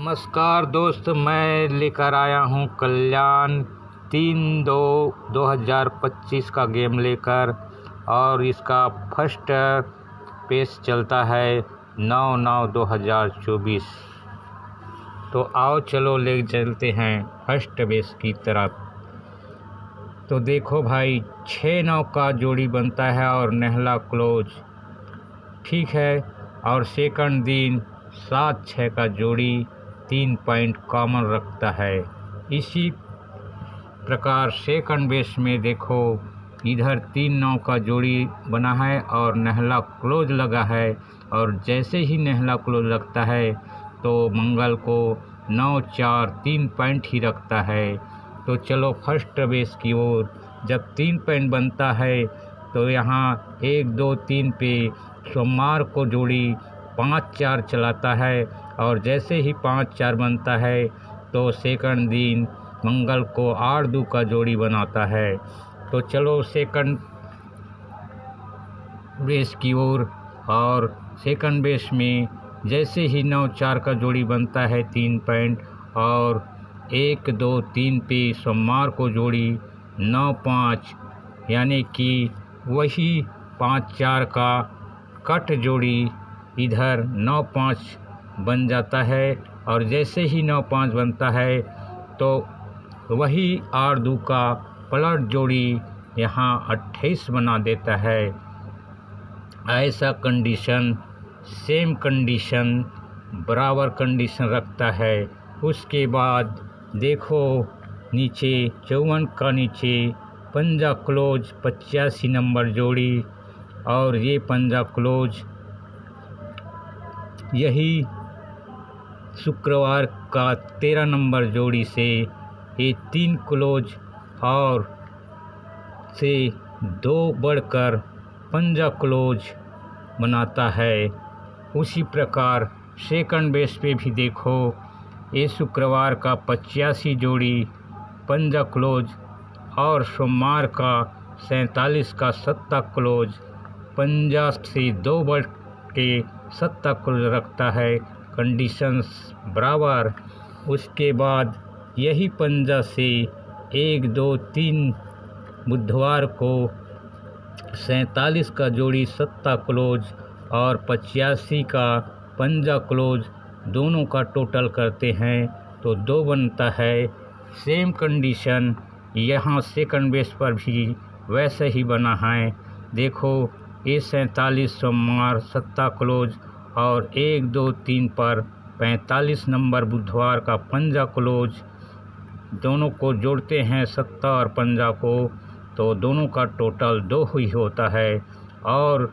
नमस्कार दोस्त, मैं लेकर आया हूँ कल्याण 3/2/2025 का गेम लेकर और इसका फर्स्ट पेस चलता है 9/9/2024। तो आओ चलो ले चलते हैं फर्स्ट बेस की तरफ। तो देखो भाई, 6/9 का जोड़ी बनता है और नेहला क्लोज, ठीक है। और सेकंड दिन 7/6 का जोड़ी 3 पॉइंट कॉमन रखता है। इसी प्रकार सेकंड बेस में देखो, इधर 3/9 का जोड़ी बना है और नेहला क्लोज लगा है, और जैसे ही नेहला क्लोज लगता है तो मंगल को 9/4 3 पॉइंट ही रखता है। तो चलो फर्स्ट बेस की ओर। जब 3 पॉइंट बनता है तो यहाँ 1 2 3 पे सोमवार को जोड़ी 5/4 चलाता है, और जैसे ही 5/4 बनता है तो सेकंड दिन मंगल को 8/2 का जोड़ी बनाता है। तो चलो सेकंड बेस की ओर। और सेकंड बेस में जैसे ही 9/4 का जोड़ी बनता है 3 पॉइंट, और 1 2 3 पे सोमवार को जोड़ी 9/5, यानी कि वही 5/4 का कट जोड़ी इधर 9/5 बन जाता है। और जैसे ही 9/5 बनता है तो वही 8/2 का पलट जोड़ी यहाँ 28 बना देता है। ऐसा कंडीशन, सेम कंडीशन, बराबर कंडीशन रखता है। उसके बाद देखो नीचे 54 का नीचे पंजा क्लोज 85 नंबर जोड़ी, और ये पंजा क्लोज यही शुक्रवार का 13 नंबर जोड़ी से ये 3 क्लोज और से 2 बढ़कर पंजा क्लोज बनाता है। उसी प्रकार सेकंड बेस पे भी देखो, ये शुक्रवार का 85 जोड़ी पंजा क्लोज और सोमवार का 47 का 7 क्लोज पंजा से 2 बढ़ के 7 क्लोज रखता है। कंडीशंस बराबर। उसके बाद यही पंजा से 1 2 3 बुधवार को 47 का जोड़ी 7 क्लोज और 85 का पंजा क्लोज दोनों का टोटल करते हैं तो 2 बनता है। सेम कंडीशन यहाँ सेकंड बेस पर भी वैसे ही बना है। देखो, ये 47 सोमवार 7 क्लोज और 1 2 3 पर 45 नंबर बुधवार का पंजा क्लोज, दोनों को जोड़ते हैं 7 और पंजा को, तो दोनों का टोटल 2 ही होता है। और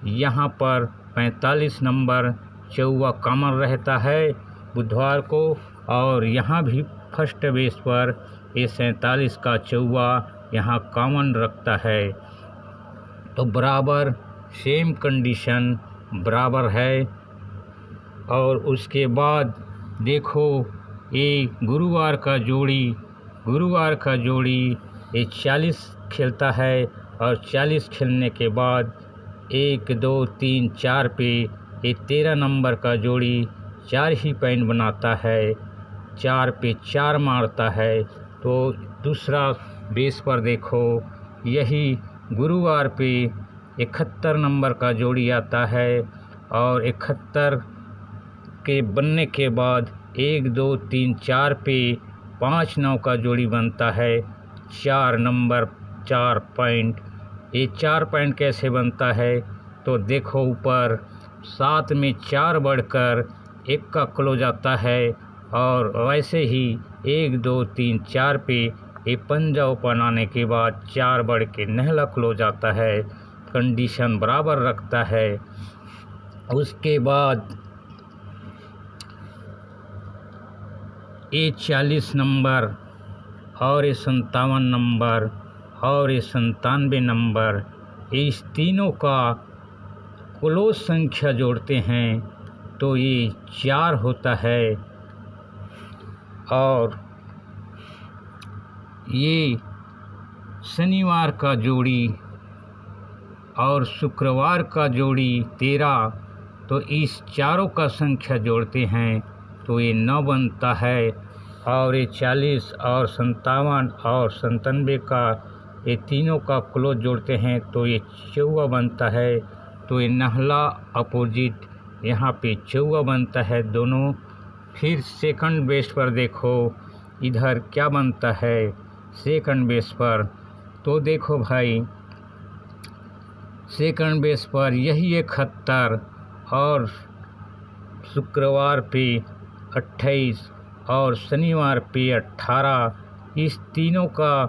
यहाँ पर 45 नंबर चौवा कॉमन रहता है बुधवार को, और यहाँ भी फर्स्ट बेस पर ये 47 का चौवा यहाँ कॉमन रखता है। तो बराबर सेम कंडीशन बराबर है। और उसके बाद देखो, ये गुरुवार का जोड़ी ये 40 खेलता है, और 40 खेलने के बाद 1 2 3 4 पे ये 13 नंबर का जोड़ी 4 ही पॉइंट बनाता है, 4 पे 4 मारता है। तो दूसरा बेस पर देखो, यही गुरुवार पे 71 नंबर का जोड़ी आता है, और 71 के बनने के बाद 1 2 3 4 पे 5/9 का जोड़ी बनता है, 4 नंबर 4 पॉइंट। ये 4 पॉइंट कैसे बनता है तो देखो, ऊपर 7 में 4 बढ़कर 1 का क्लोज आता है, और वैसे ही 1 2 3 4 पे ये पंजा ओपन आने के बाद 4 बढ़ के नेहला क्लोज आता है। कंडीशन बराबर रखता है। उसके बाद ये 40 नंबर और ये 57 नंबर और ये 97 नंबर, इस तीनों का क्लोज संख्या जोड़ते हैं तो ये 4 होता है। और ये शनिवार का जोड़ी और शुक्रवार का जोड़ी 13, तो इस चारों का संख्या जोड़ते हैं तो ये 9 बनता है। और ये 40 और 57 और 97 का ये तीनों का क्लोज जोड़ते हैं तो ये 54 बनता है। तो ये नहला अपोजिट यहाँ पे 54 बनता है दोनों। फिर सेकंड बेस पर देखो इधर क्या बनता है सेकंड बेस पर। तो देखो भाई सेकंड बेस पर यही 71 और शुक्रवार पे 28 और शनिवार पे 18, इस तीनों का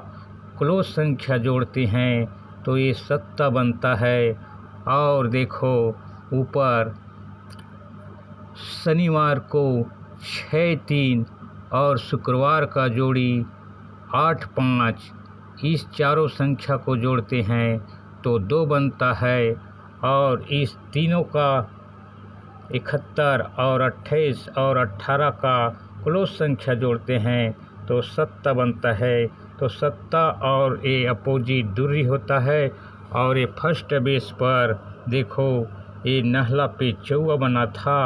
क्लोज संख्या जोड़ते हैं तो ये 7 बनता है। और देखो ऊपर शनिवार को 6 3 और शुक्रवार का जोड़ी 8 5, इस चारों संख्या को जोड़ते हैं तो 2 बनता है। और इस तीनों का 71 और 28 और 18 का क्लोज संख्या जोड़ते हैं तो 7 बनता है। तो 7 और ये अपोजिट दूरी होता है। और ये फर्स्ट बेस पर देखो ये नहला पे 54 बना था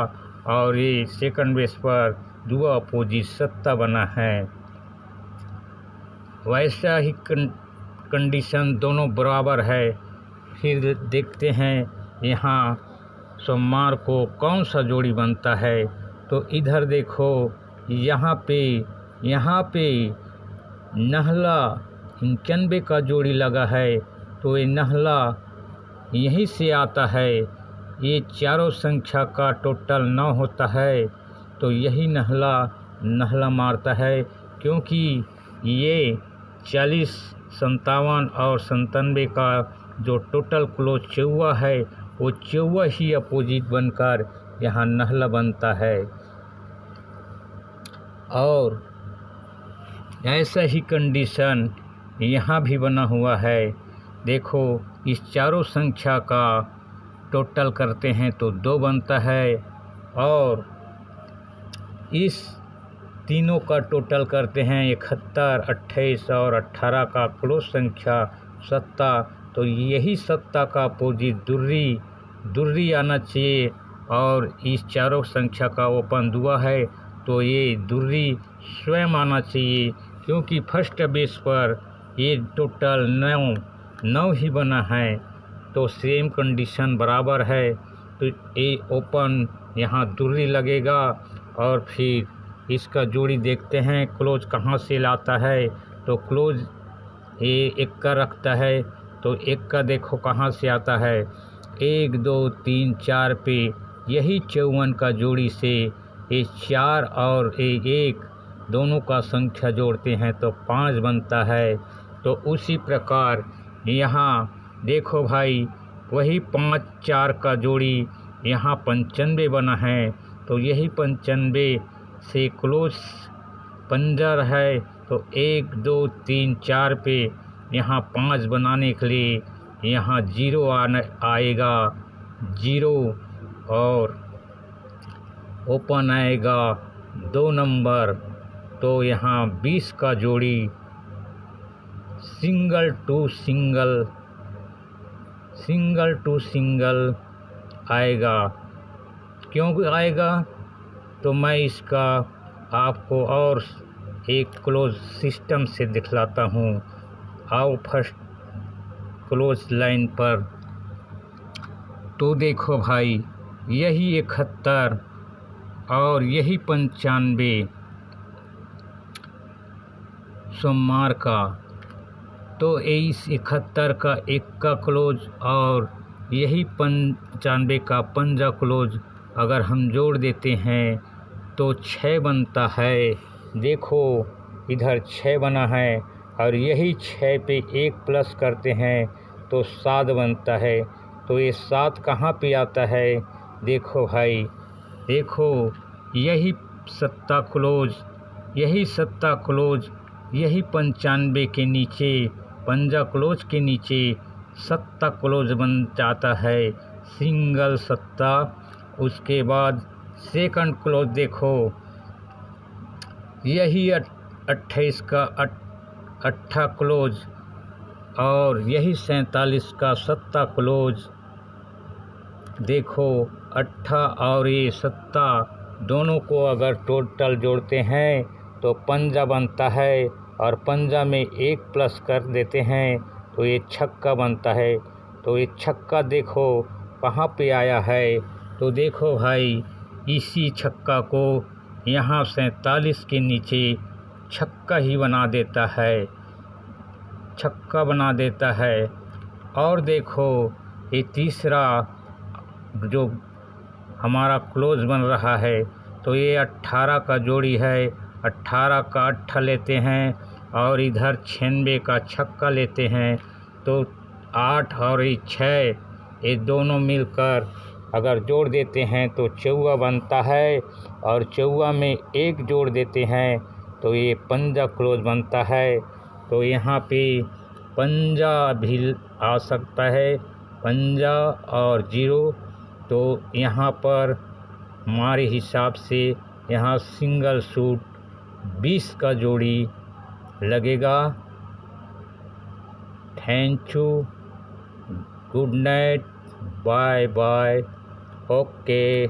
और ये सेकंड बेस पर दुआ अपोजिट 7 बना है। वैसा ही कंडीशन दोनों बराबर है। फिर देखते हैं यहाँ सोमवार को कौन सा जोड़ी बनता है। तो इधर देखो यहाँ पे नहला 91 का जोड़ी लगा है तो ये नहला यहीं से आता है। ये चारों संख्या का टोटल 9 होता है तो यही नहला मारता है, क्योंकि ये 40 57 और 97 का जो टोटल क्लोज 54 है वो 54 ही अपोजिट बनकर यहाँ नहला बनता है। और ऐसा ही कंडीशन यहाँ भी बना हुआ है। देखो इस चारों संख्या का टोटल करते हैं तो 2 बनता है और इस तीनों का टोटल करते हैं 71 28 और 18 का क्लोज संख्या 7, तो यही 7 का अपोजिट दूरी आना चाहिए। और इस चारों संख्या का ओपन दुआ है तो ये दूरी स्वयं आना चाहिए, क्योंकि फर्स्ट बेस पर ये टोटल 9 ही बना है तो सेम कंडीशन बराबर है। तो ये ओपन यहाँ दूरी लगेगा और फिर इसका जोड़ी देखते हैं क्लोज कहाँ से लाता है। तो क्लोज ये 1 का रखता है तो 1 का देखो कहाँ से आता है 1 2 3 4 पे, यही 54 का जोड़ी से ये 4 और 1 दोनों का संख्या जोड़ते हैं तो 5 बनता है। तो उसी प्रकार यहाँ देखो भाई वही 5 4 का जोड़ी यहाँ 95 बना है तो यही 95 से क्लोज पंजर है तो 1 2 3 4 पे यहाँ 5 बनाने के लिए यहाँ 0 आएगा 0 और ओपन आएगा 2 नंबर। तो यहाँ 20 का जोड़ी सिंगल टू सिंगल आएगा। क्यों आएगा तो मैं इसका आपको और एक क्लोज सिस्टम से दिखलाता हूँ। आओ फर्स्ट क्लोज लाइन पर। तो देखो भाई यही 71 और यही 95 सोमवार का, तो इस 71 का 1 का क्लोज और यही 95 का 5 क्लोज अगर हम जोड़ देते हैं तो 6 बनता है। देखो इधर 6 बना है और यही 6 पे 1 प्लस करते हैं तो 7 बनता है। तो ये 7 कहाँ पे आता है देखो भाई, देखो यही 7 क्लोज, यही 7 क्लोज, यही 95 के नीचे 5 क्लोज के नीचे 7 क्लोज बन जाता है सिंगल 7। उसके बाद सेकंड क्लोज देखो यही 28 का 8 क्लोज और यही 47 का 7 क्लोज। देखो 8 और ये 7 दोनों को अगर टोटल जोड़ते हैं तो पंजा बनता है, और पंजा में 1 प्लस कर देते हैं तो ये छक्का बनता है। तो ये छक्का देखो कहाँ पे आया है, तो देखो भाई इसी छक्का को यहाँ 47 के नीचे छक्का ही बना देता है, छक्का बना देता है। और देखो ये तीसरा जो हमारा क्लोज बन रहा है, तो ये 18 का जोड़ी है। 18 का अट्ठा लेते हैं और इधर 96 का छक्का लेते हैं, तो 8 और 6 ये दोनों मिलकर अगर जोड़ देते हैं तो चौवा बनता है, और चौवा में 1 जोड़ देते हैं तो ये पंजा क्लोज बनता है। तो यहाँ पे पंजा भी आ सकता है, पंजा और 0। तो यहाँ पर हमारे हिसाब से यहाँ सिंगल सूट 20 का जोड़ी लगेगा। Thank you, good night, bye bye, okay.